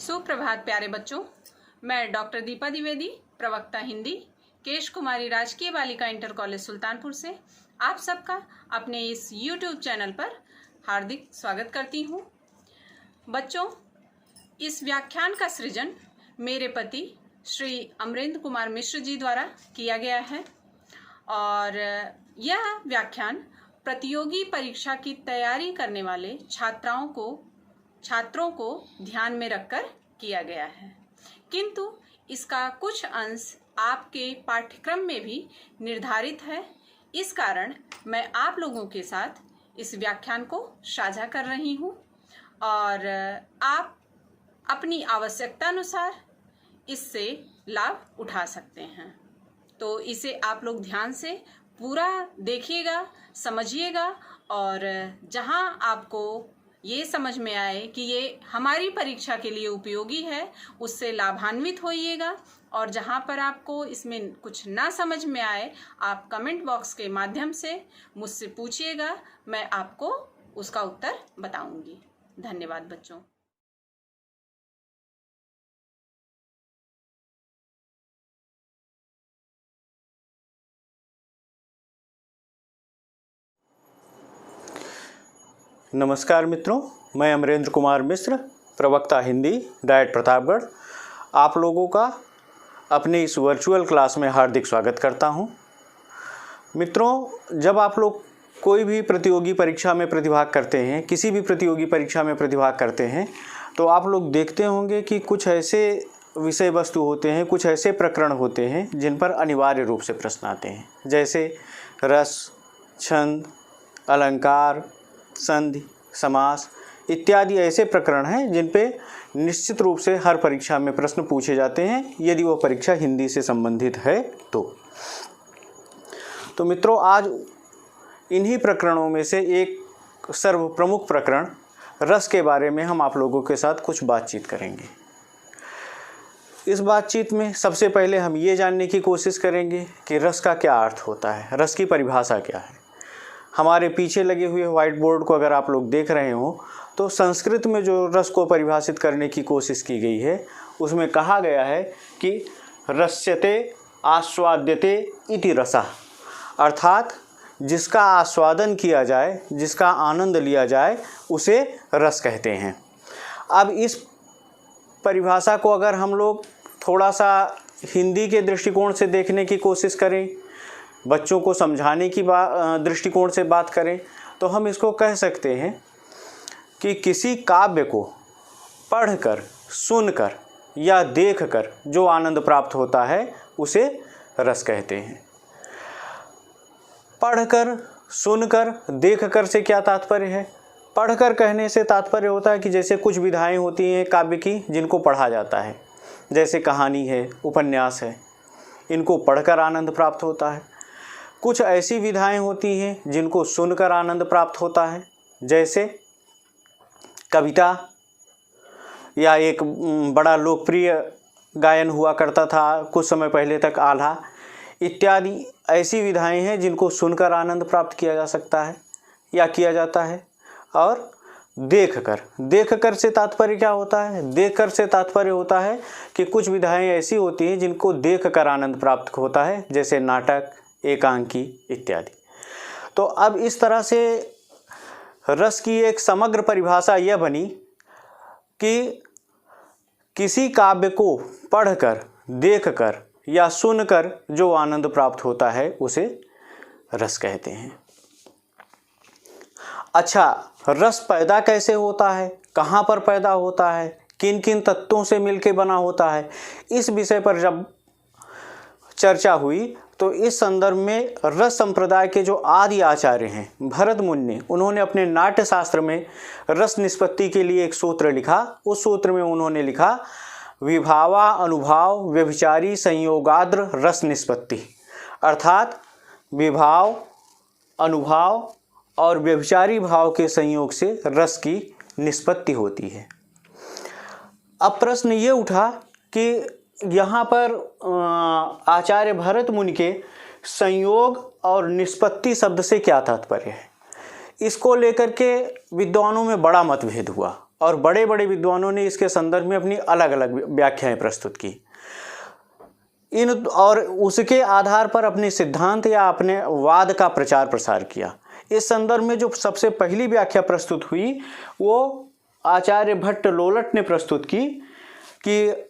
सुप्रभात प्यारे बच्चों, मैं डॉक्टर दीपा द्विवेदी, प्रवक्ता हिंदी, केश कुमारी राजकीय बालिका इंटर कॉलेज सुल्तानपुर से आप सबका अपने इस YouTube चैनल पर हार्दिक स्वागत करती हूँ। बच्चों, इस व्याख्यान का सृजन मेरे पति श्री अमरेंद्र कुमार मिश्र जी द्वारा किया गया है और यह व्याख्यान प्रतियोगी परीक्षा की तैयारी करने वाले छात्रों को ध्यान में रखकर किया गया है, किंतु इसका कुछ अंश आपके पाठ्यक्रम में भी निर्धारित है। इस कारण मैं आप लोगों के साथ इस व्याख्यान को साझा कर रही हूँ और आप अपनी आवश्यकता अनुसार इससे लाभ उठा सकते हैं। तो इसे आप लोग ध्यान से पूरा देखिएगा, समझिएगा और जहाँ आपको ये समझ में आए कि ये हमारी परीक्षा के लिए उपयोगी है, उससे लाभान्वित होइएगा। और जहाँ पर आपको इसमें कुछ ना समझ में आए, आप कमेंट बॉक्स के माध्यम से मुझसे पूछिएगा, मैं आपको उसका उत्तर बताऊंगी। धन्यवाद बच्चों। नमस्कार मित्रों, मैं अमरेंद्र कुमार मिश्र, प्रवक्ता हिंदी, डाइट प्रतापगढ़, आप लोगों का अपने इस वर्चुअल क्लास में हार्दिक स्वागत करता हूं। मित्रों, जब आप लोग कोई भी प्रतियोगी परीक्षा में प्रतिभाग करते हैं, किसी भी प्रतियोगी परीक्षा में प्रतिभाग करते हैं, तो आप लोग देखते होंगे कि कुछ ऐसे विषय वस्तु होते हैं, कुछ ऐसे प्रकरण होते हैं जिन पर अनिवार्य रूप से प्रश्न आते हैं, जैसे रस, छंद, अलंकार, संधि, समास इत्यादि ऐसे प्रकरण हैं जिन पे निश्चित रूप से हर परीक्षा में प्रश्न पूछे जाते हैं, यदि वह परीक्षा हिंदी से संबंधित है तो मित्रों, आज इन्हीं प्रकरणों में से एक सर्व प्रमुख प्रकरण रस के बारे में हम आप लोगों के साथ कुछ बातचीत करेंगे। इस बातचीत में सबसे पहले हम ये जानने की कोशिश करेंगे कि रस का क्या अर्थ होता है, रस की परिभाषा क्या है। हमारे पीछे लगे हुए व्हाइट बोर्ड को अगर आप लोग देख रहे हो तो संस्कृत में जो रस को परिभाषित करने की कोशिश की गई है, उसमें कहा गया है कि रस्यते आस्वाद्यते इति रसः, अर्थात जिसका आस्वादन किया जाए, जिसका आनंद लिया जाए, उसे रस कहते हैं। अब इस परिभाषा को अगर हम लोग थोड़ा सा हिंदी के दृष्टिकोण से देखने की कोशिश करें, बच्चों को समझाने की दृष्टिकोण से बात करें, तो हम इसको कह सकते हैं कि किसी काव्य को पढ़कर, सुनकर या देखकर जो आनंद प्राप्त होता है उसे रस कहते हैं। पढ़कर, सुनकर, देखकर से क्या तात्पर्य है? पढ़कर कहने से तात्पर्य होता है कि जैसे कुछ विधाएं होती हैं काव्य की जिनको पढ़ा जाता है, जैसे कहानी है, उपन्यास है, इनको पढ़कर आनंद प्राप्त होता है। कुछ ऐसी विधाएं होती हैं जिनको सुनकर आनंद प्राप्त होता है, जैसे कविता, या एक बड़ा लोकप्रिय गायन हुआ करता था कुछ समय पहले तक, आल्हा इत्यादि ऐसी विधाएं हैं जिनको सुनकर आनंद प्राप्त किया जा सकता है या किया जाता है। और देखकर से तात्पर्य क्या होता है? देखकर से तात्पर्य होता है कि कुछ विधाएं ऐसी होती हैं जिनको देखकर आनंद प्राप्त होता है, जैसे नाटक, एकांकी इत्यादि। तो अब इस तरह से रस की एक समग्र परिभाषा यह बनी कि किसी काव्य को पढ़कर, देखकर या सुनकर जो आनंद प्राप्त होता है उसे रस कहते हैं। अच्छा, रस पैदा कैसे होता है, कहाँ पर पैदा होता है, किन किन तत्वों से मिलकर बना होता है, इस विषय पर जब चर्चा हुई तो इस संदर्भ में रस संप्रदाय के जो आदि आचार्य हैं भरत मुनि, उन्होंने अपने नाट्य शास्त्र में रस निष्पत्ति के लिए एक सूत्र लिखा। उस सूत्र में उन्होंने लिखा, विभावा अनुभाव व्यभिचारी संयोगाद्र रस निष्पत्ति, अर्थात विभाव, अनुभाव और व्यभिचारी भाव के संयोग से रस की निष्पत्ति होती है। अब प्रश्न ये उठा कि यहाँ पर आचार्य भरत मुनि के संयोग और निष्पत्ति शब्द से क्या तात्पर्य है। इसको लेकर के विद्वानों में बड़ा मतभेद हुआ। और बड़े बड़े विद्वानों ने इसके संदर्भ में अपनी अलग अलग व्याख्याएं प्रस्तुत की। और उसके आधार पर अपने सिद्धांत या अपने वाद का प्रचार प्रसार किया। इस संदर्भ में जो सबसे पहली व्याख्या प्रस्तुत हुई वो आचार्य भट्ट लोलट ने प्रस्तुत की कि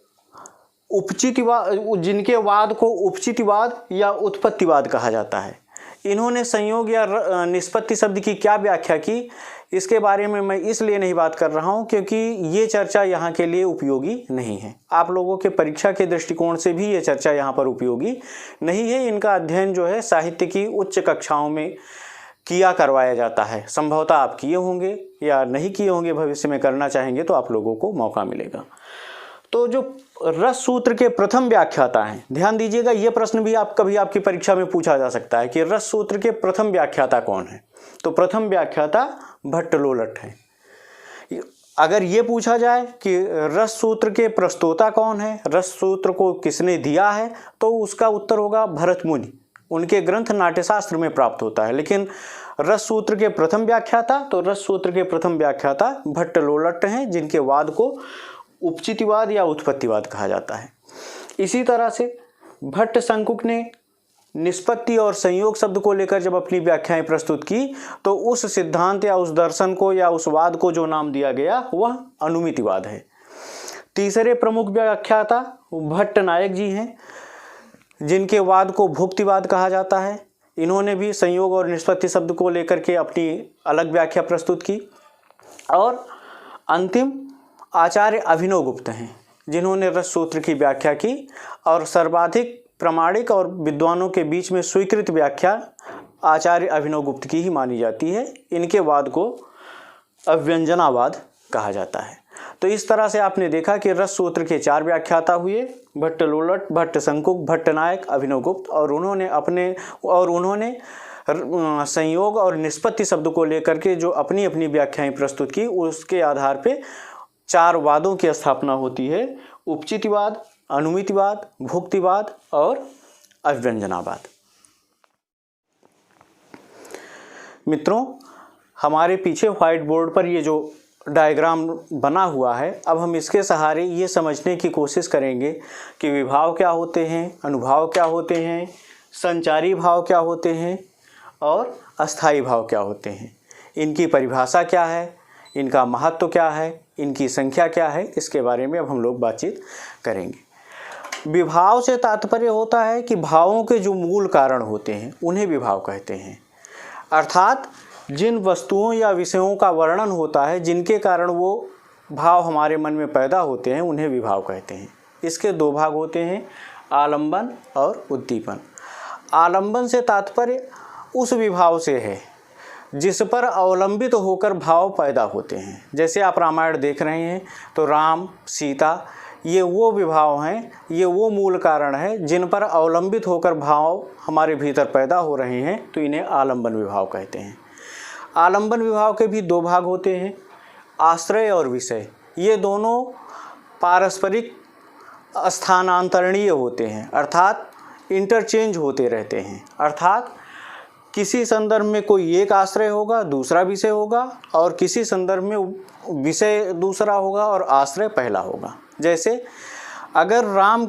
उपचितिवाद, जिनके वाद को उपचितिवाद या उत्पत्तिवाद कहा जाता है। इन्होंने संयोग या निष्पत्ति शब्द की क्या व्याख्या की, इसके बारे में मैं इसलिए नहीं बात कर रहा हूं क्योंकि ये चर्चा यहाँ के लिए उपयोगी नहीं है। आप लोगों के परीक्षा के दृष्टिकोण से भी ये चर्चा यहाँ पर उपयोगी नहीं है। इनका अध्ययन जो है साहित्य की उच्च कक्षाओं में किया करवाया जाता है। संभवतः आप किए होंगे या नहीं किए होंगे, भविष्य में करना चाहेंगे तो आप लोगों को मौका मिलेगा। तो जो रस सूत्र के प्रथम व्याख्याता हैं, ध्यान दीजिएगा, ये प्रश्न भी कभी आपकी परीक्षा में पूछा जा सकता है कि रस सूत्र के प्रथम व्याख्याता कौन है। तो प्रथम व्याख्याता भट्ट लोलट है। अगर ये पूछा जाए कि रस सूत्र के प्रस्तोता कौन है, रस सूत्र को किसने दिया है, तो उसका उत्तर होगा भरत मुनि। उनके ग्रंथ नाट्यशास्त्र में प्राप्त होता है। लेकिन रस सूत्र के प्रथम व्याख्याता, तो रस सूत्र के प्रथम व्याख्याता भट्ट लोलट हैं, जिनके वाद को उपचितिवाद या उत्पत्तिवाद कहा जाता है। इसी तरह से भट्ट शंकुक ने निष्पत्ति और संयोग शब्द को लेकर जब अपनी व्याख्याएं प्रस्तुत की तो उस सिद्धांत या उस दर्शन को या उस वाद को जो नाम दिया गया वह अनुमितिवाद है। तीसरे प्रमुख व्याख्याता भट्ट नायक जी हैं, जिनके वाद को भुक्तिवाद कहा जाता है। इन्होंने भी संयोग और निष्पत्ति शब्द को लेकर के अपनी अलग व्याख्या प्रस्तुत की। और अंतिम आचार्य अभिनव गुप्त हैं, जिन्होंने रस सूत्र की व्याख्या की और सर्वाधिक प्रामाणिक और विद्वानों के बीच में स्वीकृत व्याख्या आचार्य अभिनव गुप्त की ही मानी जाती है। इनके वाद को अव्यंजनावाद कहा जाता है। तो इस तरह से आपने देखा कि रस सूत्र के 4 व्याख्याता हुए, भट्ट लोलट, भट्ट शंकुक, भट्ट नायक, अभिनव गुप्त, और उन्होंने संयोग और निष्पत्ति शब्द को लेकर के जो अपनी अपनी व्याख्याएं प्रस्तुत की, उसके आधार पे 4 वादों की स्थापना होती है: उपचितिवाद, अनुमितिवाद, भुक्तिवाद और अव्यंजनावाद। मित्रों, हमारे पीछे व्हाइट बोर्ड पर ये जो डायग्राम बना हुआ है, अब हम इसके सहारे ये समझने की कोशिश करेंगे कि विभाव क्या होते हैं, अनुभाव क्या होते हैं, संचारी भाव क्या होते हैं और अस्थायी भाव क्या होते हैं। इनकी परिभाषा क्या है, इनका महत्व क्या है, इनकी संख्या क्या है, इसके बारे में अब हम लोग बातचीत करेंगे। विभाव से तात्पर्य होता है कि भावों के जो मूल कारण होते हैं उन्हें विभाव कहते हैं। अर्थात जिन वस्तुओं या विषयों का वर्णन होता है, जिनके कारण वो भाव हमारे मन में पैदा होते हैं, उन्हें विभाव कहते हैं। इसके 2 भाग होते हैं, आलंबन और उद्दीपन। आलंबन से तात्पर्य उस विभाव से है जिस पर अवलंबित होकर भाव पैदा होते हैं। जैसे आप रामायण देख रहे हैं तो राम, सीता, ये वो विभाव हैं, ये वो मूल कारण है जिन पर अवलंबित होकर भाव हमारे भीतर पैदा हो रहे हैं, तो इन्हें आलंबन विभाव कहते हैं। आलंबन विभाव के भी 2 भाग होते हैं, आश्रय और विषय। ये दोनों पारस्परिक स्थानांतरणीय होते हैं, अर्थात इंटरचेंज होते रहते हैं। अर्थात किसी संदर्भ में कोई एक आश्रय होगा, दूसरा विषय होगा, और किसी संदर्भ में विषय दूसरा होगा और आश्रय पहला होगा। जैसे अगर राम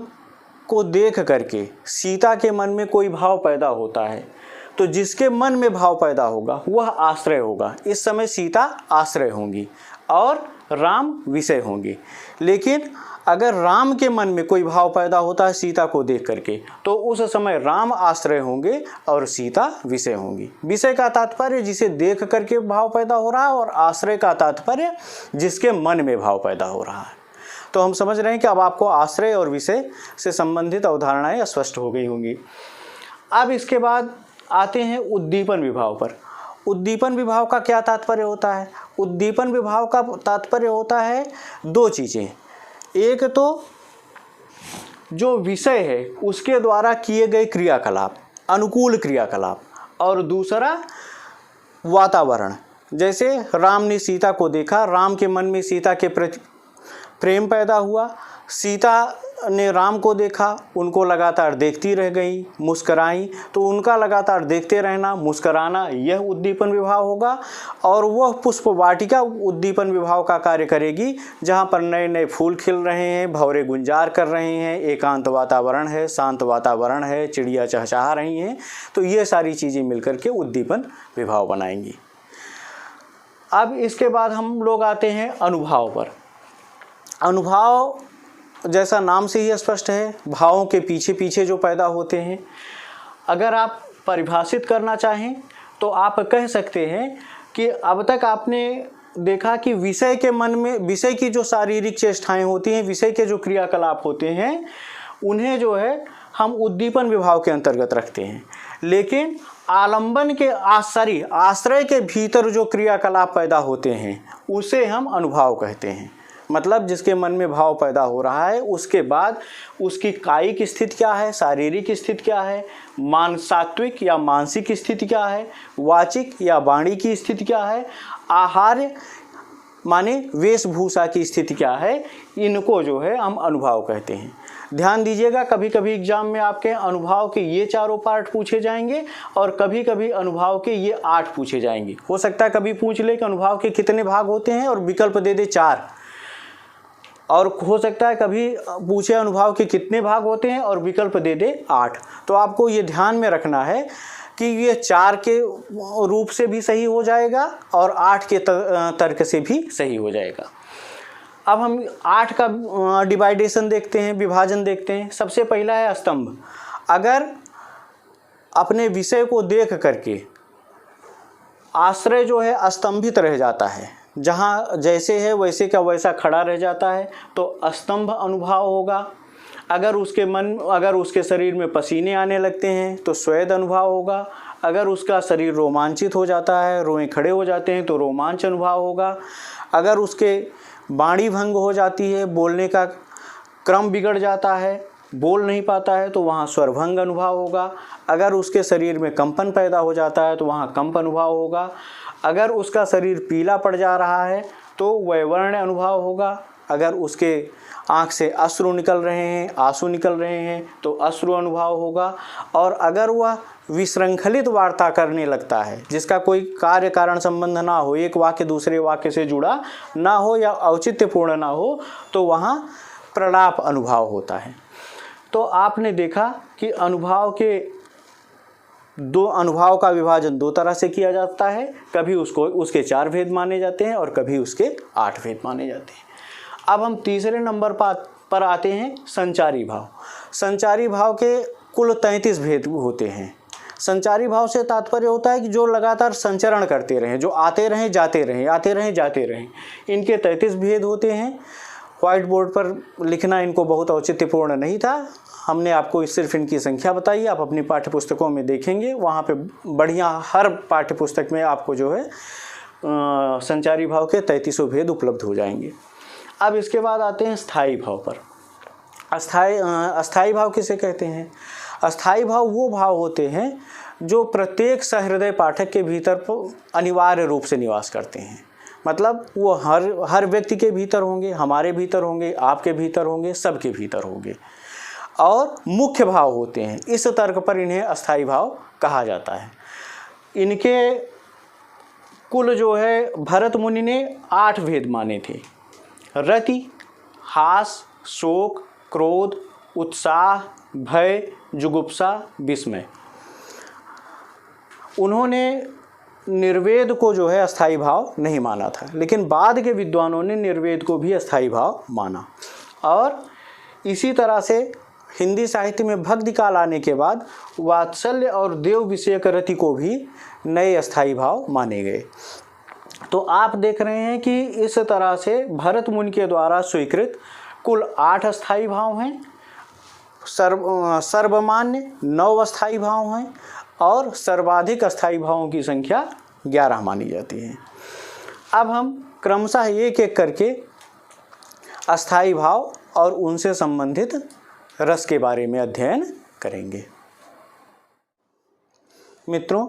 को देख करके सीता के मन में कोई भाव पैदा होता है, तो जिसके मन में भाव पैदा होगा वह आश्रय होगा। इस समय सीता आश्रय होंगी और राम विषय होंगे। लेकिन अगर राम के मन में कोई भाव पैदा होता है सीता को देख करके, तो उस समय राम आश्रय होंगे और सीता विषय होंगी। विषय का तात्पर्य जिसे देख करके भाव पैदा हो रहा है, और आश्रय का तात्पर्य जिसके मन में भाव पैदा हो रहा है। तो हम समझ रहे हैं कि अब आपको आश्रय और विषय से संबंधित अवधारणाएं स्पष्ट हो गई होंगी। अब इसके बाद आते हैं उद्दीपन विभाव पर। उद्दीपन विभाव का क्या तात्पर्य होता है? उद्दीपन विभाव का तात्पर्य होता है 2 चीज़ें। एक तो जो विषय है उसके द्वारा किए गए क्रियाकलाप, अनुकूल क्रियाकलाप, और दूसरा वातावरण। जैसे राम ने सीता को देखा, राम के मन में सीता के प्रति प्रेम पैदा हुआ, सीता ने राम को देखा, उनको लगातार देखती रह गई, मुस्कराई, तो उनका लगातार देखते रहना, मुस्कराना, यह उद्दीपन विभाव होगा। और वह पुष्प वाटिका उद्दीपन विभाव का कार्य करेगी, जहाँ पर नए नए फूल खिल रहे हैं, भंवरे गुंजार कर रहे हैं, एकांत वातावरण है, शांत वातावरण है, चिड़िया चहचहा रही हैं, तो ये सारी चीज़ें मिलकर के उद्दीपन विभाव बनाएंगी। अब इसके बाद हम लोग आते हैं अनुभाव पर। अनुभाव जैसा नाम से ही स्पष्ट है, भावों के पीछे पीछे जो पैदा होते हैं। अगर आप परिभाषित करना चाहें तो आप कह सकते हैं कि अब तक आपने देखा कि विषय के मन में, विषय की जो शारीरिक चेष्टाएं होती हैं, विषय के जो क्रियाकलाप होते हैं, उन्हें जो है हम उद्दीपन विभाव के अंतर्गत रखते हैं। लेकिन आलंबन के आश्रय के भीतर जो क्रियाकलाप पैदा होते हैं उसे हम अनुभाव कहते हैं। मतलब जिसके मन में भाव पैदा हो रहा है, उसके बाद उसकी कायिक स्थिति क्या है, शारीरिक स्थिति क्या है, सात्विक या मानसिक स्थिति क्या है, वाचिक या वाणी की स्थिति क्या है, आहार माने वेशभूषा की स्थिति क्या है, इनको जो है हम अनुभाव कहते हैं। ध्यान दीजिएगा, कभी कभी एग्जाम में आपके अनुभाव के ये चारों पार्ट पूछे जाएंगे और कभी कभी अनुभाव के ये 8 पूछे जाएंगे। हो सकता है कभी पूछ ले कि अनुभाव के कितने भाग होते हैं और विकल्प दे दे 4, और हो सकता है कभी पूछे अनुभाव के कितने भाग होते हैं और विकल्प दे दे 8। तो आपको ये ध्यान में रखना है कि ये 4 के रूप से भी सही हो जाएगा और 8 के तर्क से भी सही हो जाएगा। अब हम 8 का डिवाइडेशन देखते हैं, विभाजन देखते हैं। सबसे पहला है स्तंभ। अगर अपने विषय को देख करके आश्रय जो है स्तंभित रह जाता है, जहाँ जैसे है वैसे का वैसा खड़ा रह जाता है, तो स्तंभ अनुभाव होगा। अगर उसके शरीर में पसीने आने लगते हैं तो स्वेद अनुभाव होगा। अगर उसका शरीर रोमांचित हो जाता है, रोएं खड़े हो जाते हैं, तो रोमांच अनुभाव होगा। अगर उसके वाणी भंग हो जाती है, बोलने का क्रम बिगड़ जाता है, बोल नहीं पाता है, तो वहाँ स्वरभंग अनुभाव होगा। अगर उसके शरीर में कंपन पैदा हो जाता है तो वहाँ कंप अनुभाव होगा। अगर उसका शरीर पीला पड़ जा रहा है तो वैवर्ण अनुभाव होगा। अगर उसके आँख से अश्रु निकल रहे हैं, आंसू निकल रहे हैं, तो अश्रु अनुभाव होगा। और अगर वह विशृंखलित वार्ता करने लगता है, जिसका कोई कार्य कारण संबंध ना हो, एक वाक्य दूसरे वाक्य से जुड़ा ना हो या औचित्यपूर्ण ना हो, तो वहाँ प्रलाप अनुभाव होता है। तो आपने देखा कि अनुभाव का विभाजन 2 तरह से किया जाता है। कभी उसके 4 भेद माने जाते हैं और कभी उसके 8 भेद माने जाते हैं। अब हम तीसरे नंबर पर आते हैं संचारी भाव। संचारी भाव के कुल 33 भेद होते हैं। संचारी भाव से तात्पर्य होता है कि जो लगातार संचरण करते रहें, जो आते रहें जाते रहें, आते रहें जाते रहें। इनके 33 भेद होते हैं। व्हाइट बोर्ड पर लिखना इनको बहुत औचित्यपूर्ण नहीं था, हमने आपको सिर्फ इनकी संख्या बताई। आप अपनी पाठ्य पुस्तकों में देखेंगे, वहाँ पे बढ़िया हर पाठ्य पुस्तक में आपको जो है संचारी भाव के 33 भेद उपलब्ध हो जाएंगे। अब इसके बाद आते हैं स्थायी भाव पर। अस्थायी भाव किसे कहते हैं? अस्थायी भाव वो भाव होते हैं जो प्रत्येक सहृदय पाठक के भीतर अनिवार्य रूप से निवास करते हैं। मतलब वो हर व्यक्ति के भीतर होंगे, हमारे भीतर होंगे, आपके भीतर होंगे, सबके भीतर होंगे और मुख्य भाव होते हैं। इस तर्क पर इन्हें अस्थायी भाव कहा जाता है। इनके कुल जो है भरत मुनि ने 8 भेद माने थे। रति, हास, शोक, क्रोध, उत्साह, भय, जुगुप्सा, विस्मय। उन्होंने निर्वेद को जो है अस्थायी भाव नहीं माना था, लेकिन बाद के विद्वानों ने निर्वेद को भी अस्थायी भाव माना। और इसी तरह से हिंदी साहित्य में भक्ति काल आने के बाद वात्सल्य और देव विषयक रति को भी नए अस्थायी भाव माने गए। तो आप देख रहे हैं कि इस तरह से भरत मुनि के द्वारा स्वीकृत कुल 8 अस्थायी भाव हैं, सर्वमान्य 9 अस्थायी भाव हैं और सर्वाधिक अस्थायी भावों की संख्या 11 मानी जाती है। अब हम क्रमशः एक एक करके अस्थायी भाव और उनसे संबंधित रस के बारे में अध्ययन करेंगे। मित्रों,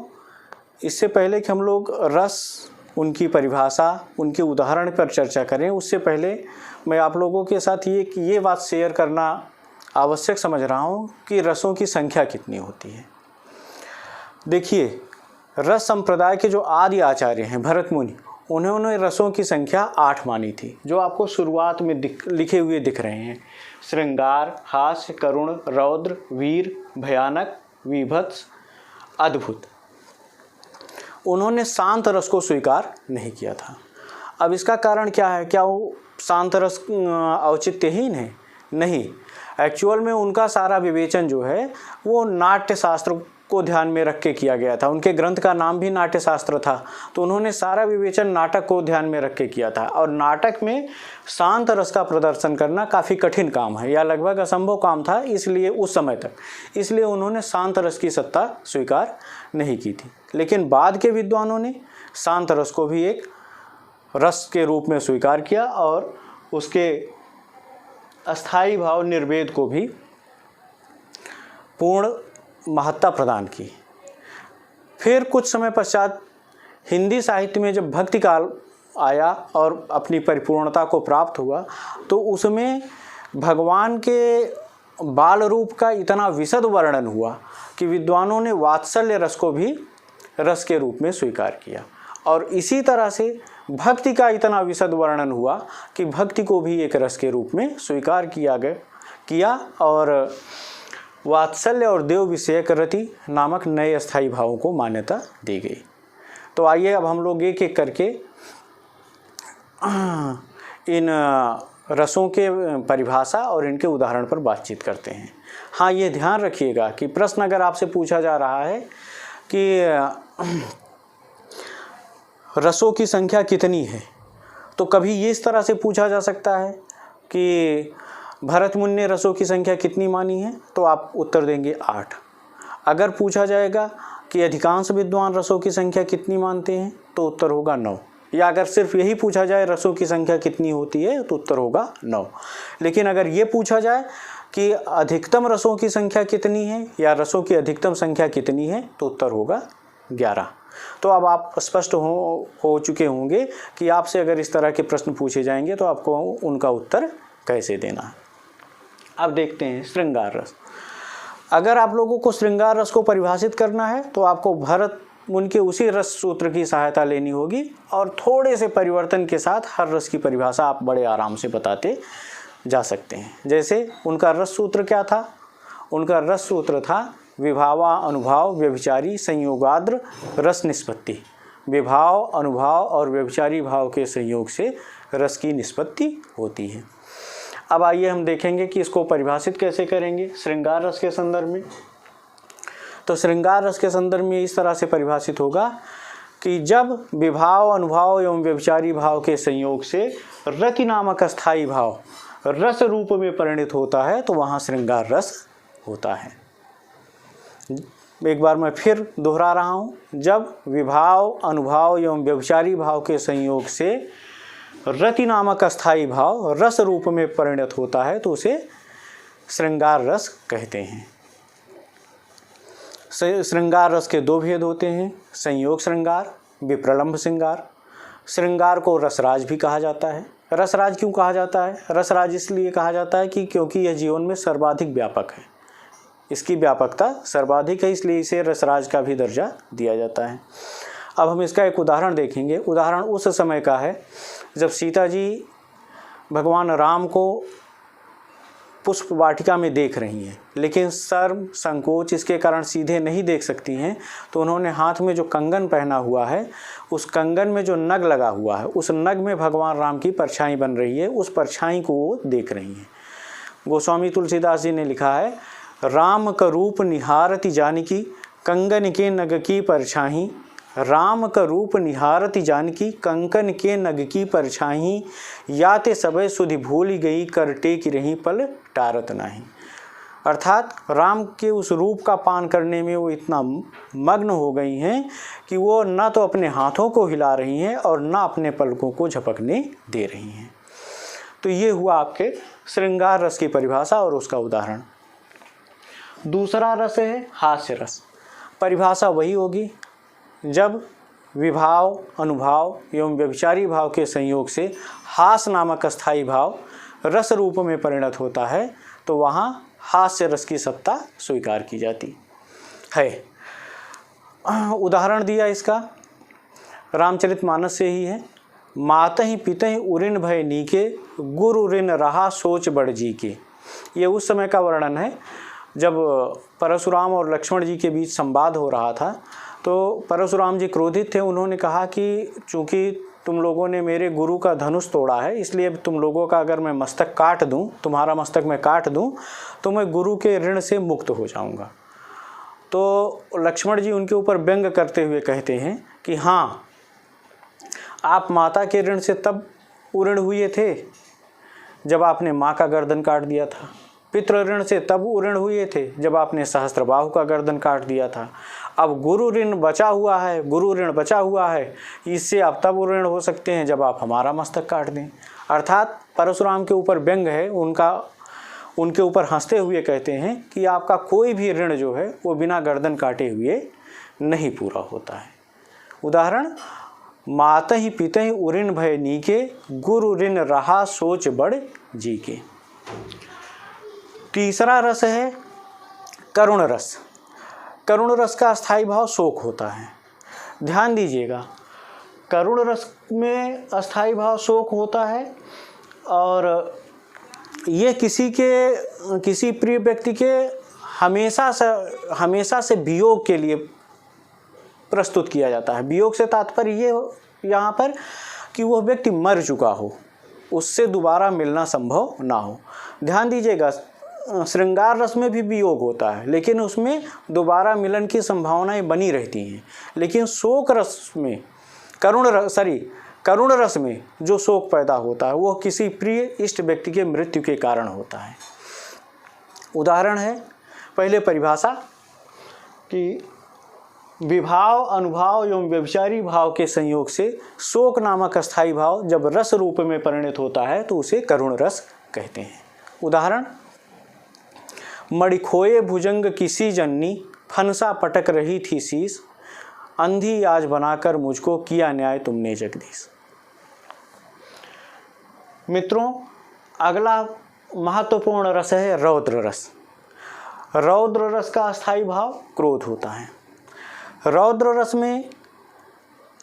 इससे पहले कि हम लोग रस, उनकी परिभाषा, उनके उदाहरण पर चर्चा करें, उससे पहले मैं आप लोगों के साथ ये बात शेयर करना आवश्यक समझ रहा हूँ कि रसों की संख्या कितनी होती है। देखिए, रस संप्रदाय के जो आदि आचार्य हैं भरत मुनि, उन्होंने रसों की संख्या 8 मानी थी, जो आपको शुरुआत में लिखे हुए दिख रहे हैं। श्रृंगार, हास्य, करुण, रौद्र, वीर, भयानक, वीभत्स, अद्भुत। उन्होंने शांत रस को स्वीकार नहीं किया था। अब इसका कारण क्या है? क्या वो शांत रस औचित्यहीन है? नहीं, एक्चुअल में उनका सारा विवेचन जो है वो नाट्य शास्त्र को ध्यान में रख के किया गया था। उनके ग्रंथ का नाम भी नाट्य शास्त्र था, तो उन्होंने सारा विवेचन नाटक को ध्यान में रख के किया था। और नाटक में शांत रस का प्रदर्शन करना काफ़ी कठिन काम है, या लगभग असंभव काम था, इसलिए उस समय तक, इसलिए उन्होंने शांत रस की सत्ता स्वीकार नहीं की थी। लेकिन बाद के विद्वानों ने शांत रस को भी एक रस के रूप में स्वीकार किया और उसके अस्थाई भाव निर्वेद को भी पूर्ण महत्ता प्रदान की। फिर कुछ समय पश्चात हिंदी साहित्य में जब भक्ति काल आया और अपनी परिपूर्णता को प्राप्त हुआ, तो उसमें भगवान के बाल रूप का इतना विशद वर्णन हुआ कि विद्वानों ने वात्सल्य रस को भी रस के रूप में स्वीकार किया। और इसी तरह से भक्ति का इतना विशद वर्णन हुआ कि भक्ति को भी एक रस के रूप में स्वीकार किया और वात्सल्य और देव विषयक रति नामक नए अस्थाई भावों को मान्यता दी गई। तो आइए अब हम लोग एक एक करके इन रसों के परिभाषा और इनके उदाहरण पर बातचीत करते हैं। हाँ, ये ध्यान रखिएगा कि प्रश्न अगर आपसे पूछा जा रहा है कि रसों की संख्या कितनी है, तो कभी ये इस तरह से पूछा जा सकता है कि भरत मुनि ने रसों की संख्या कितनी मानी है, तो आप उत्तर देंगे 8। अगर पूछा जाएगा कि अधिकांश विद्वान रसों की संख्या कितनी मानते हैं, तो उत्तर होगा 9। या अगर सिर्फ यही पूछा जाए रसों की संख्या कितनी होती है, तो उत्तर होगा 9। लेकिन अगर ये पूछा जाए कि अधिकतम रसों की संख्या कितनी है या रसों की अधिकतम संख्या कितनी है, तो उत्तर होगा 11। तो अब आप स्पष्ट हो चुके होंगे कि आपसे अगर इस तरह के प्रश्न पूछे जाएंगे तो आपको उनका उत्तर कैसे देना है। अब देखते हैं श्रृंगार रस। अगर आप लोगों को श्रृंगार रस को परिभाषित करना है तो आपको भरत मुनि के उसी रस सूत्र की सहायता लेनी होगी और थोड़े से परिवर्तन के साथ हर रस की परिभाषा आप बड़े आराम से बताते जा सकते हैं। जैसे उनका रस सूत्र क्या था? उनका रस सूत्र था विभावा अनुभाव व्यभिचारी संयोगाद्र रस निष्पत्ति। विभाव, अनुभाव और व्यभिचारी भाव के संयोग से रस की निष्पत्ति होती है। अब आइए हम देखेंगे कि इसको परिभाषित कैसे करेंगे श्रृंगार रस के संदर्भ में। तो श्रृंगार रस के संदर्भ में इस तरह से परिभाषित होगा कि जब विभाव, अनुभाव एवं व्यभिचारी भाव के संयोग से रति नामक अस्थाई भाव रस रूप में परिणत होता है, तो वहाँ श्रृंगार रस होता है। एक बार मैं फिर दोहरा रहा हूँ, जब विभाव, अनुभाव एवं व्यभिचारी भाव के संयोग से रति नामक अस्थाई भाव रस रूप में परिणत होता है, तो उसे श्रृंगार रस कहते हैं। श्रृंगार रस के 2 भेद होते हैं, संयोग श्रृंगार, विप्रलंभ श्रृंगार। श्रृंगार को रसराज भी कहा जाता है। रसराज क्यों कहा जाता है? रसराज इसलिए कहा जाता है कि क्योंकि यह जीवन में सर्वाधिक व्यापक है, इसकी व्यापकता सर्वाधिक है, इसलिए इसे रसराज का भी दर्जा दिया जाता है। अब हम इसका एक उदाहरण देखेंगे। उदाहरण उस समय का है जब सीता जी भगवान राम को पुष्प वाटिका में देख रही हैं, लेकिन शर्म संकोच इसके कारण सीधे नहीं देख सकती हैं, तो उन्होंने हाथ में जो कंगन पहना हुआ है, उस कंगन में जो नग लगा हुआ है, उस नग में भगवान राम की परछाई बन रही है, उस परछाई को वो देख रही हैं। गोस्वामी तुलसीदास जी ने लिखा है, राम का रूप निहारति जानकी कंगन के नग की परछाई। राम का रूप निहारति जानकी कंकन के नग की परछाई। याते सबे सुधि भूली गई करटे की रही पल टारत नहीं। अर्थात राम के उस रूप का पान करने में वो इतना मग्न हो गई हैं कि वो ना तो अपने हाथों को हिला रही हैं और ना अपने पलकों को झपकने दे रही हैं। तो ये हुआ आपके श्रृंगार रस की परिभाषा और उसका उदाहरण। दूसरा रस है हास्य रस। परिभाषा वही होगी, जब विभाव, अनुभाव एवं व्यभिचारी भाव के संयोग से हास नामक अस्थाई भाव रस रूप में परिणत होता है, तो वहाँ हास्य रस की सत्ता स्वीकार की जाती है। उदाहरण दिया इसका रामचरितमानस से ही है। मातहि पितहि उरिन भय नीके, गुरु ऋण रहा सोच बड़ जी के। ये उस समय का वर्णन है जब परशुराम और लक्ष्मण जी के बीच संवाद हो रहा था। तो परशुराम जी क्रोधित थे। उन्होंने कहा कि चूँकि तुम लोगों ने मेरे गुरु का धनुष तोड़ा है, इसलिए तुम लोगों का अगर मैं मस्तक काट दूं, तुम्हारा मस्तक मैं काट दूं, तो मैं गुरु के ऋण से मुक्त हो जाऊंगा। तो लक्ष्मण जी उनके ऊपर व्यंग करते हुए कहते हैं कि हाँ, आप माता के ऋण से तब उऋण हुए थे जब आपने माँ का गर्दन काट दिया था। पितृ ऋण से तब उऋण हुए थे जब आपने सहस्त्रबाहु का गर्दन काट दिया था। अब गुरु ऋण बचा हुआ है, गुरु ऋण बचा हुआ है, इससे आप तब ऋण हो सकते हैं जब आप हमारा मस्तक काट दें। अर्थात परशुराम के ऊपर व्यंग है, उनके ऊपर हंसते हुए कहते हैं कि आपका कोई भी ऋण जो है वो बिना गर्दन काटे हुए नहीं पूरा होता है। उदाहरण, मातहि पितहि उरिन भय नीके, गुरु ऋण रहा सोच बड़ जी के। तीसरा रस है करुण रस। करुण रस का अस्थायी भाव शोक होता है। ध्यान दीजिएगा, करुण रस में अस्थायी भाव शोक होता है और ये किसी प्रिय व्यक्ति के हमेशा से वियोग के लिए प्रस्तुत किया जाता है। वियोग से तात्पर्य ये यहाँ पर कि वह व्यक्ति मर चुका हो, उससे दोबारा मिलना संभव ना हो। ध्यान दीजिएगा, श्रृंगार रस में भी वियोग होता है, लेकिन उसमें दोबारा मिलन की संभावनाएं बनी रहती हैं। लेकिन शोक रस में, करुण रस में जो शोक पैदा होता है वह किसी प्रिय इष्ट व्यक्ति के मृत्यु के कारण होता है। उदाहरण है, पहले परिभाषा कि विभाव, अनुभाव एवं व्यभिचारी भाव के संयोग से शोक नामक अस्थायी भाव जब रस रूप में परिणत होता है तो उसे करुण रस कहते हैं। उदाहरण, मणिखोए भुजंग किसी जननी, फनसा पटक रही थी शीश, अंधी आज बनाकर मुझको किया न्याय तुमने जगदीश। मित्रों, अगला महत्वपूर्ण रस है रौद्र रस। रौद्र रस का अस्थायी भाव क्रोध होता है। रौद्र रस में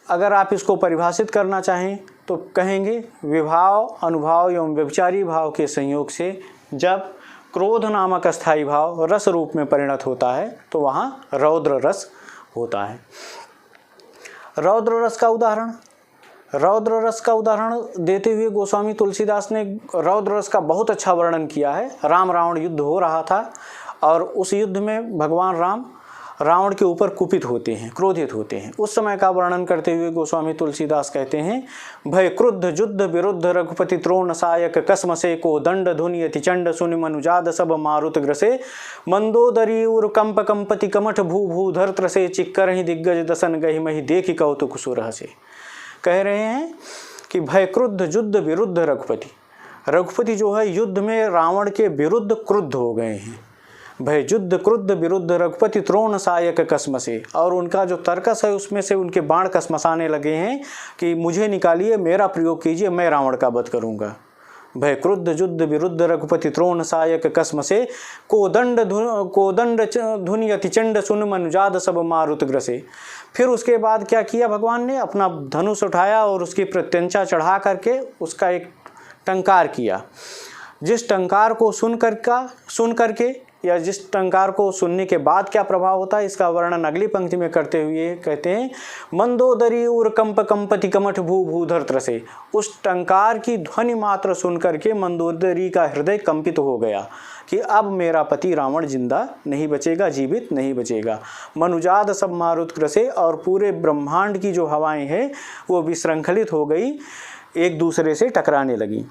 अगर आप इसको परिभाषित करना चाहें तो कहेंगे विभाव, अनुभाव एवं व्यभिचारी भाव के संयोग से जब क्रोध नामक अस्थायी भाव रस रूप में परिणत होता है तो वहाँ रौद्र रस होता है। रौद्र रस का उदाहरण देते हुए गोस्वामी तुलसीदास ने रौद्र रस का बहुत अच्छा वर्णन किया है। राम रावण युद्ध हो रहा था और उस युद्ध में भगवान राम रावण के ऊपर कुपित होते हैं, क्रोधित होते हैं। उस समय का वर्णन करते हुए गोस्वामी तुलसीदास कहते हैं, भय क्रुद्ध युद्ध विरुद्ध रघुपति त्रोण सायक कसमसे को दंड धुनि अति चंड सुनि मनुजाद सब मारुत ग्रसे, मंदोदरी उर कंप कंपति कमठ भू भू धर त्रसे चिक्कर ही दिग्गज दसन गहि मही देखि कौतुक सुरहसे। कह रहे हैं कि भय क्रुद्ध युद्ध विरुद्ध रघुपति जो है युद्ध में रावण के विरुद्ध क्रुद्ध हो गए हैं। भय युद्ध क्रुद्ध विरुद्ध रघुपति त्रोण सायक कसमसे, और उनका जो तर्कस है उसमें से उनके बाण कसमसाने लगे हैं कि मुझे निकालिए, मेरा प्रयोग कीजिए, मैं रावण का वध करूंगा। भय क्रुद्ध युद्ध विरुद्ध रघुपति त्रोण सायक कसमसे, कोदंड धुनि अति चंड सुन मनुजाद सब मारुत ग्रसे। फिर उसके बाद क्या किया भगवान ने, अपना धनुष उठाया और उसकी प्रत्यंचा चढ़ा करके उसका एक टंकार किया। जिस टंकार को सुन करके या जिस टंकार को सुनने के बाद क्या प्रभाव होता है इसका वर्णन अगली पंक्ति में करते हुए कहते हैं, मंदोदरी उर कंप कंपति कमठ भू भूधर त्रसे। उस टंकार की ध्वनि मात्र सुन करके मंदोदरी का हृदय कंपित हो गया कि अब मेरा पति रावण जिंदा नहीं बचेगा, जीवित नहीं बचेगा। मनुजाद सब मारुत ग्रसे, और पूरे ब्रह्मांड की जो हवाएं हैं वो विशृंखलित हो गई, एक दूसरे से टकराने लगी।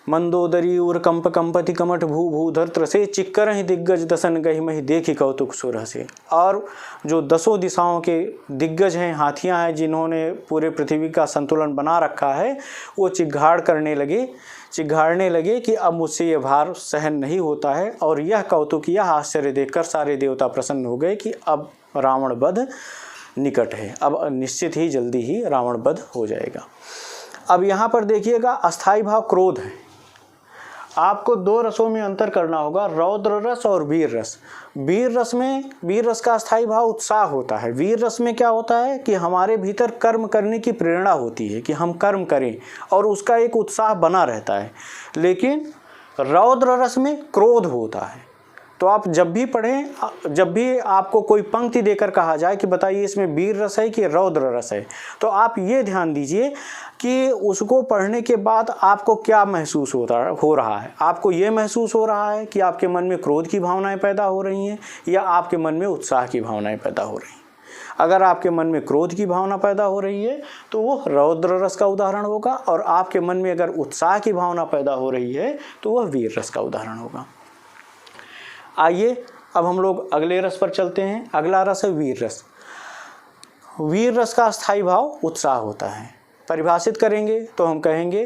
मंदोदरी उर कंप कंपति कमठ भू भूधर त्रसे, चिक्कर ही दिग्गज दसन गहि मही देखि कौतुक सुरहसे। और जो दसों दिशाओं के दिग्गज हैं, हाथियां हैं, जिन्होंने पूरे पृथ्वी का संतुलन बना रखा है, वो चिघाड़ने लगे कि अब मुझसे ये भार सहन नहीं होता है। और यह कौतुक, यह आश्चर्य देखकर सारे देवता प्रसन्न हो गए कि अब रावण वध निकट है, अब निश्चित ही जल्दी ही रावण वध हो जाएगा। अब यहाँ पर देखिएगा अस्थायी भाव क्रोध है आपको दो रसों में अंतर करना होगा, रौद्र रस और वीर रस। वीर रस का स्थायी भाव उत्साह होता है। वीर रस में क्या होता है कि हमारे भीतर कर्म करने की प्रेरणा होती है कि हम कर्म करें और उसका एक उत्साह बना रहता है। लेकिन रौद्र रस में क्रोध होता है। तो आप जब भी पढ़ें, जब भी आपको कोई पंक्ति देकर कहा जाए कि बताइए इसमें वीर रस है कि रौद्र रस है, तो आप ये ध्यान दीजिए कि उसको पढ़ने के बाद आपको क्या महसूस हो रहा है। आपको ये महसूस हो रहा है कि आपके मन में क्रोध की भावनाएं पैदा हो रही हैं या आपके मन में उत्साह की भावनाएं पैदा हो रही हैं। अगर आपके मन में क्रोध की भावना पैदा हो रही है तो वो रौद्र रस का उदाहरण होगा, और आपके मन में अगर उत्साह की भावना पैदा हो रही है तो वह वीर रस का उदाहरण होगा। आइए अब हम लोग अगले रस पर चलते हैं। अगला रस है वीर रस। वीर रस का स्थायी भाव उत्साह होता है। परिभाषित करेंगे तो हम कहेंगे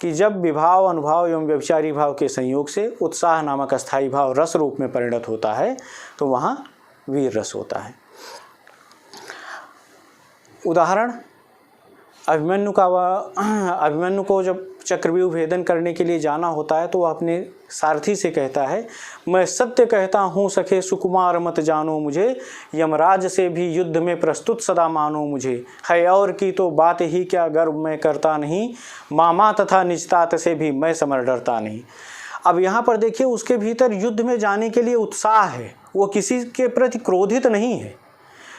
कि जब विभाव, अनुभाव एवं व्यभिचारी भाव के संयोग से उत्साह नामक स्थायी भाव रस रूप में परिणत होता है तो वहाँ वीर रस होता है। उदाहरण, अभिमन्यु को जब चक्रव्यूह भेदन करने के लिए जाना होता है तो वह अपने सारथी से कहता है, मैं सत्य कहता हूँ सखे सुकुमार मत जानो मुझे, यमराज से भी युद्ध में प्रस्तुत सदा मानो मुझे, है और की तो बात ही क्या गर्व मैं करता नहीं, मामा तथा निजतात से भी मैं समर डरता नहीं। अब यहाँ पर देखिए, उसके भीतर युद्ध में जाने के लिए उत्साह है, वो किसी के प्रति क्रोधित नहीं है,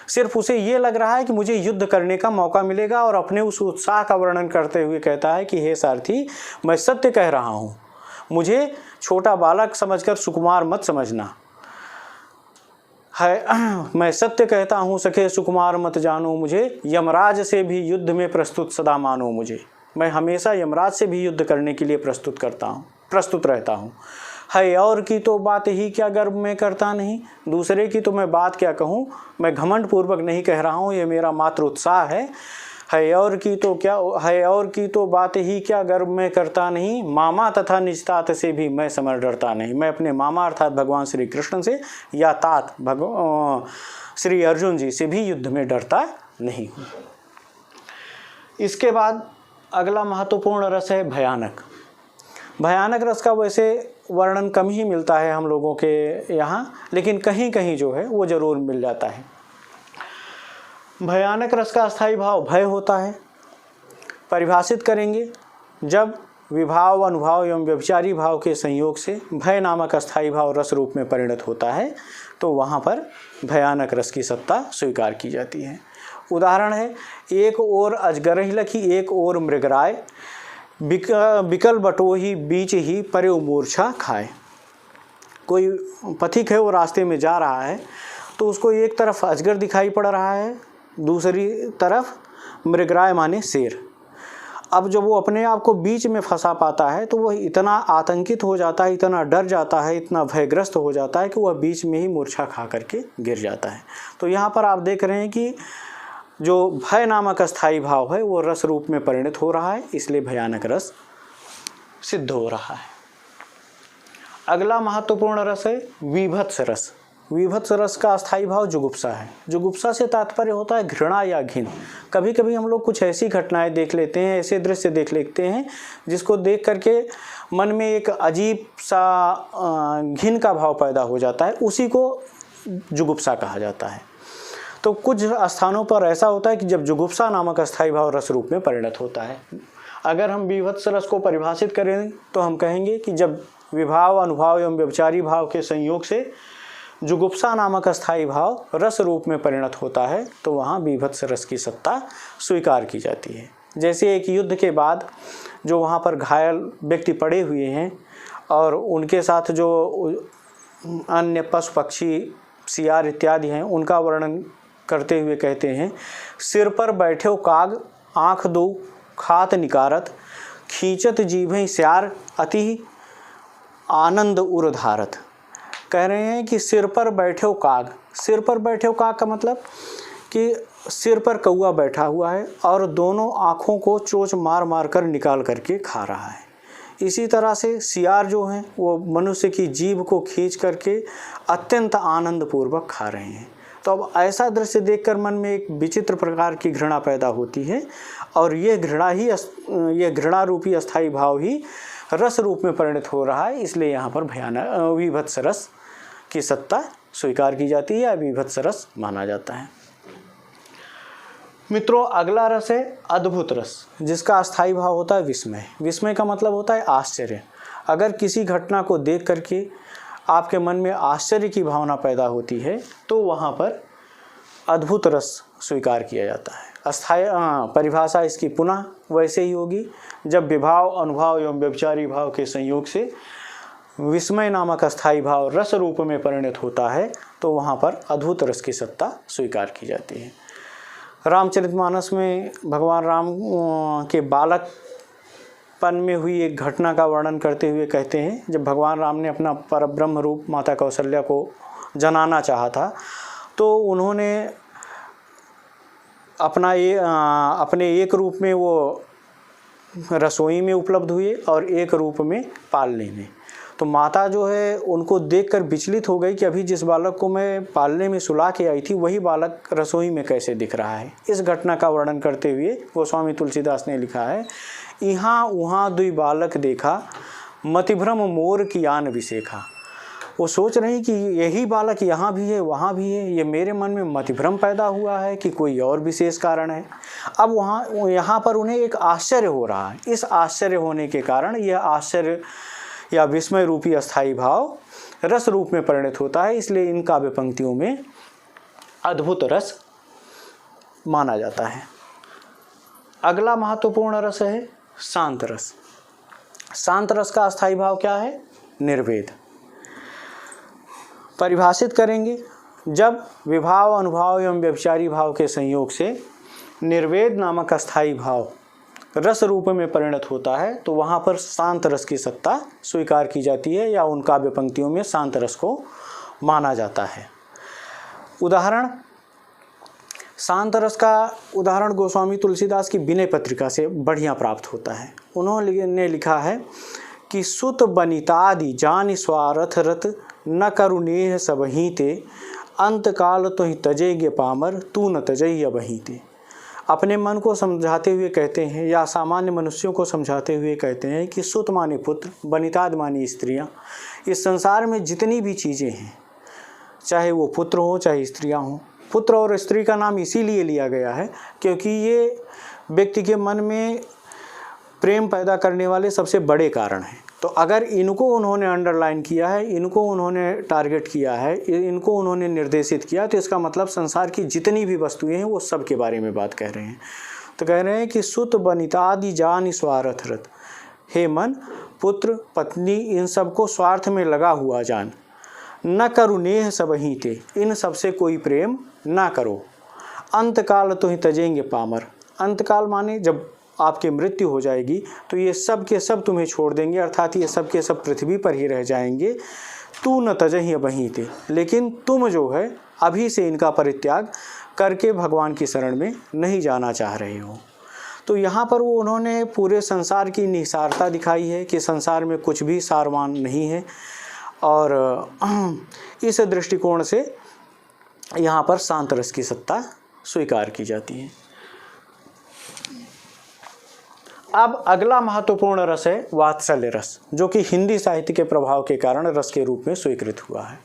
सिर्फ उसे ये लग रहा है कि मुझे युद्ध करने का मौका मिलेगा, और अपने उस उत्साह का वर्णन करते हुए कहता है कि हे सारथी, मैं सत्य कह रहा हूँ, मुझे छोटा बालक समझकर सुकुमार मत समझना है, मैं सत्य कहता हूँ सखे सुकुमार मत जानो मुझे, यमराज से भी युद्ध में प्रस्तुत सदा मानो मुझे, मैं हमेशा यमराज से भी युद्ध करने के लिए प्रस्तुत रहता हूँ। है और की तो बात ही क्या गर्व मैं करता नहीं, दूसरे की तो मैं बात क्या कहूँ, मैं घमंड पूर्वक नहीं कह रहा हूँ, ये मेरा मात्र उत्साह है। है और की तो बात ही क्या गर्व मैं करता नहीं, मामा तथा निजतात से भी मैं समर डरता नहीं, मैं अपने मामा अर्थात भगवान श्री कृष्ण से या तात श्री अर्जुन जी से भी युद्ध में डरता नहीं हूँ। इसके बाद अगला महत्वपूर्ण रस है भयानक। भयानक रस का वैसे वर्णन कम ही मिलता है हम लोगों के यहाँ, लेकिन कहीं कहीं जो है वो जरूर मिल जाता है। भयानक रस का स्थायी भाव भय होता है। परिभाषित करेंगे, जब विभाव, अनुभाव एवं व्यभिचारी भाव के संयोग से भय नामक स्थायी भाव रस रूप में परिणत होता है तो वहाँ पर भयानक रस की सत्ता स्वीकार की जाती है। उदाहरण है, एक ओर अजगर लखी एक ओर मृगराय, बिकल बटोही बीच ही परे मूर्छा खाए। कोई पथिक है, वो रास्ते में जा रहा है तो उसको एक तरफ अजगर दिखाई पड़ रहा है, दूसरी तरफ मृगराय माने शेर। अब जब वो अपने आप को बीच में फंसा पाता है तो वह इतना आतंकित हो जाता है, इतना डर जाता है, इतना भयग्रस्त हो जाता है कि वह बीच में ही मूर्छा खा करके गिर जाता है। तो यहाँ पर आप देख रहे हैं कि जो भय नामक स्थायी भाव है वो रस रूप में परिणत हो रहा है, इसलिए भयानक रस सिद्ध हो रहा है। अगला महत्वपूर्ण रस है विभत्स रस। विभत्स रस का स्थायी भाव जुगुप्सा है। जुगुप्सा से तात्पर्य होता है घृणा या घिन। कभी कभी हम लोग कुछ ऐसी घटनाएं देख लेते हैं, ऐसे दृश्य देख लेते हैं जिसको देख करके मन में एक अजीब सा घिन का भाव पैदा हो जाता है, उसी को जुगुप्सा कहा जाता है। तो कुछ स्थानों पर ऐसा होता है कि जब जुगुप्सा नामक स्थायी भाव रस रूप में परिणत होता है। अगर हम विभत्स रस को परिभाषित करें तो हम कहेंगे कि जब विभाव, अनुभाव एवं व्यभिचारी भाव के संयोग से जुगुप्सा नामक स्थायी भाव रस रूप में परिणत होता है तो वहाँ विभत्स रस की सत्ता स्वीकार की जाती है। जैसे एक युद्ध के बाद जो वहाँ पर घायल व्यक्ति पड़े हुए हैं और उनके साथ जो अन्य पशु पक्षी, सियार इत्यादि हैं, उनका वर्णन करते हुए कहते हैं, सिर पर बैठे काग आँख दो खात निकारत, खींचत जीभें स्यार अति आनंद उर्धारत। कह रहे हैं कि सिर पर बैठे काग, सिर पर बैठे काग का मतलब कि सिर पर कौआ बैठा हुआ है और दोनों आँखों को चोंच मार मार कर निकाल करके खा रहा है। इसी तरह से सियार जो हैं वो मनुष्य की जीभ को खींच करके अत्यंत आनंद पूर्वक खा रहे हैं। तो अब ऐसा दृश्य देखकर मन में एक विचित्र प्रकार की घृणा पैदा होती है और ये घृणा रूपी अस्थायी भाव ही रस रूप में परिणत हो रहा है, इसलिए यहाँ पर भयानक विभत्स रस की सत्ता स्वीकार की जाती है या विभत्स रस माना जाता है। मित्रों, अगला रस है अद्भुत रस, जिसका अस्थायी भाव होता है विस्मय। विस्मय का मतलब होता है आश्चर्य। अगर किसी घटना को देख करके आपके मन में आश्चर्य की भावना पैदा होती है तो वहाँ पर अद्भुत रस स्वीकार किया जाता है। अस्थायी परिभाषा इसकी पुनः वैसे ही होगी, जब विभाव, अनुभाव एवं व्यभिचारी भाव के संयोग से विस्मय नामक अस्थायी भाव रस रूप में परिणत होता है तो वहाँ पर अद्भुत रस की सत्ता स्वीकार की जाती है। रामचरितमानस में भगवान राम के बालकपन में हुई एक घटना का वर्णन करते हुए कहते हैं, जब भगवान राम ने अपना परब्रह्म रूप माता कौशल्या को जनाना चाहा था तो उन्होंने अपने एक रूप में वो रसोई में उपलब्ध हुए और एक रूप में पालने में। तो माता जो है उनको देखकर विचलित हो गई कि अभी जिस बालक को मैं पालने में सुला के आई थी वही बालक रसोई में कैसे दिख रहा है। इस घटना का वर्णन करते हुए गोस्वामी तुलसीदास ने लिखा है, यहाँ वहाँ दुई बालक देखा, मतिभ्रम मोर की आन विसेखा। वो सोच रही कि यही बालक यहाँ भी है वहाँ भी है, ये मेरे मन में मतिभ्रम पैदा हुआ है कि कोई और विशेष कारण है। अब यहाँ पर उन्हें एक आश्चर्य हो रहा है। इस आश्चर्य होने के कारण यह आश्चर्य या विस्मय रूपी अस्थायी भाव रस रूप में परिणत होता है, इसलिए इन काव्य पंक्तियों में अद्भुत रस माना जाता है। अगला महत्वपूर्ण रस है शांत रस। शांत रस का अस्थायी भाव क्या है? निर्वेद। परिभाषित करेंगे, जब विभाव, अनुभाव एवं व्यभिचारी भाव के संयोग से निर्वेद नामक अस्थायी भाव रस रूप में परिणत होता है तो वहाँ पर शांत रस की सत्ता स्वीकार की जाती है या उन काव्य पंक्तियों में शांत रस को माना जाता है। उदाहरण, शांत रस का उदाहरण गोस्वामी तुलसीदास की विनय पत्रिका से बढ़िया प्राप्त होता है। उन्होंने लिखा है कि सुत बनितादि जान स्वार्थ रत न करुणेह सबही ते, अंत काल तो ही तजेगे पामर तू न तजैय बही ते। अपने मन को समझाते हुए कहते हैं या सामान्य मनुष्यों को समझाते हुए कहते हैं कि सुत माने पुत्र, बनिताद मानी स्त्रियां, इस संसार में जितनी भी चीज़ें हैं, चाहे वो पुत्र हो चाहे स्त्रियां हों। पुत्र और स्त्री का नाम इसीलिए लिया गया है क्योंकि ये व्यक्ति के मन में प्रेम पैदा करने वाले सबसे बड़े कारण हैं। तो अगर इनको उन्होंने अंडरलाइन किया है, इनको उन्होंने टारगेट किया है, इनको उन्होंने निर्देशित किया, तो इसका मतलब संसार की जितनी भी वस्तुएं हैं वो सब के बारे में बात कह रहे हैं। तो कह रहे हैं कि सुत बनितादि जान स्वार्थ रत, हे मन, पुत्र, पत्नी, इन सबको स्वार्थ में लगा हुआ जान। न करुणेह सबही ते, इन सबसे कोई प्रेम ना करो। अंतकाल तो ही तजेंगे पामर। अंतकाल माने जब आपकी मृत्यु हो जाएगी तो ये सब के सब तुम्हें छोड़ देंगे, अर्थात ये सब के सब पृथ्वी पर ही रह जाएंगे। तू न तजही बही ते, लेकिन तुम जो है अभी से इनका परित्याग करके भगवान की शरण में नहीं जाना चाह रहे हो। तो यहाँ पर वो उन्होंने पूरे संसार की निसारता दिखाई है कि संसार में कुछ भी सारवान नहीं है, और इस दृष्टिकोण से यहाँ पर शांत रस की सत्ता स्वीकार की जाती है। अब अगला महत्वपूर्ण रस है वात्सल्य रस, जो कि हिंदी साहित्य के प्रभाव के कारण रस के रूप में स्वीकृत हुआ है।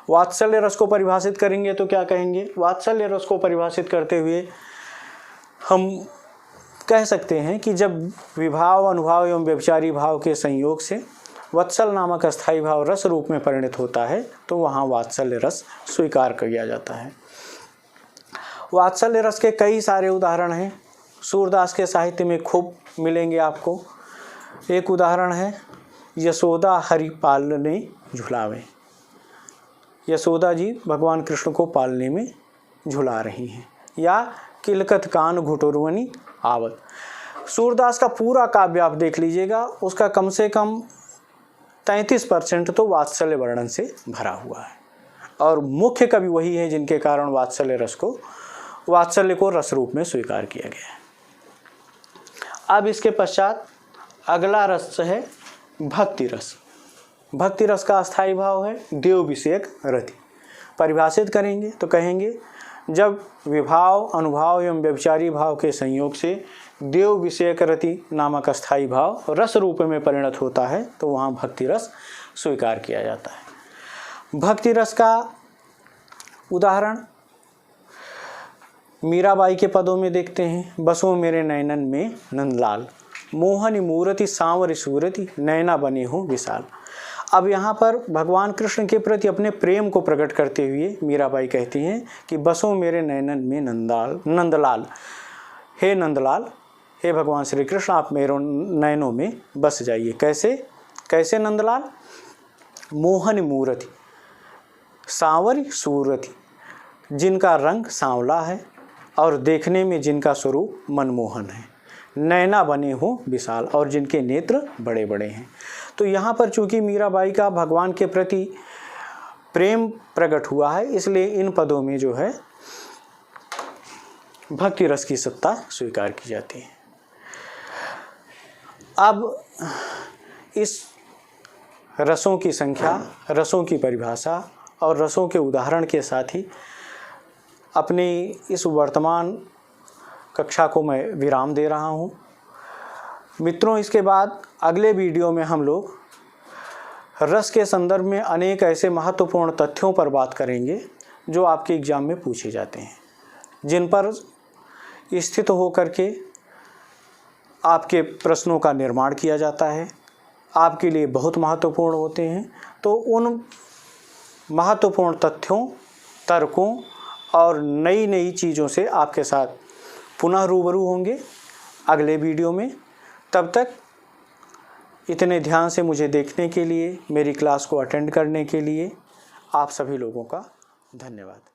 वात्सल्य रस को परिभाषित करेंगे तो क्या कहेंगे? वात्सल्य रस को परिभाषित करते हुए हम कह सकते हैं कि जब विभाव, अनुभाव एवं व्यभिचारी भाव के संयोग से वत्सल नामक अस्थायी भाव रस रूप में परिणत होता है तो वहाँ वात्सल्य रस स्वीकार किया जाता है। वात्सल्य रस के कई सारे उदाहरण हैं, सूरदास के साहित्य में खूब मिलेंगे आपको। एक उदाहरण है, यशोदा हरि पालने झुलावे। यशोदा जी भगवान कृष्ण को पालने में झुला रही हैं। या किलकत कान घुटुरवनी आवत। सूरदास का पूरा काव्य आप देख लीजिएगा, उसका कम से कम 33% तो वात्सल्य वर्णन से भरा हुआ है, और मुख्य कवि वही है जिनके कारण वात्सल्य को रस रूप में स्वीकार किया गया है। अब इसके पश्चात अगला रस है भक्ति रस। भक्ति रस का अस्थायी भाव है देव विषयक रति। परिभाषित करेंगे तो कहेंगे, जब विभाव, अनुभाव एवं व्यभिचारी भाव के संयोग से देव विषयक रति नामक अस्थाई भाव रस रूप में परिणत होता है तो वहाँ भक्ति रस स्वीकार किया जाता है। भक्ति रस का उदाहरण मीराबाई के पदों में देखते हैं। बसो मेरे नयनन में नंदलाल, मोहनी मूर्ति सांवरी सूरति, नैना बने हो विशाल। अब यहाँ पर भगवान कृष्ण के प्रति अपने प्रेम को प्रकट करते हुए मीराबाई कहती हैं कि बसो मेरे नयनन में नंदलाल, हे नंदलाल, हे भगवान श्री कृष्ण आप मेरे नयनों में बस जाइए। कैसे कैसे नंदलाल? मोहनी मूर्ति सांवरी सूरति, जिनका रंग सांवला है और देखने में जिनका स्वरूप मनमोहन है, नैना बने हो विशाल, और जिनके नेत्र बड़े बड़े हैं। तो यहाँ पर चूंकि मीराबाई का भगवान के प्रति प्रेम प्रकट हुआ है, इसलिए इन पदों में जो है भक्ति रस की सत्ता स्वीकार की जाती है। अब इस रसों की संख्या, रसों की परिभाषा और रसों के उदाहरण के साथ ही अपनी इस वर्तमान कक्षा को मैं विराम दे रहा हूँ। मित्रों, इसके बाद अगले वीडियो में हम लोग रस के संदर्भ में अनेक ऐसे महत्वपूर्ण तथ्यों पर बात करेंगे जो आपके एग्जाम में पूछे जाते हैं, जिन पर स्थित होकर के आपके प्रश्नों का निर्माण किया जाता है, आपके लिए बहुत महत्वपूर्ण होते हैं। तो उन महत्वपूर्ण तथ्यों, तर्कों और नई नई चीज़ों से आपके साथ पुनः रूबरू होंगे अगले वीडियो में। तब तक इतने ध्यान से मुझे देखने के लिए, मेरी क्लास को अटेंड करने के लिए आप सभी लोगों का धन्यवाद।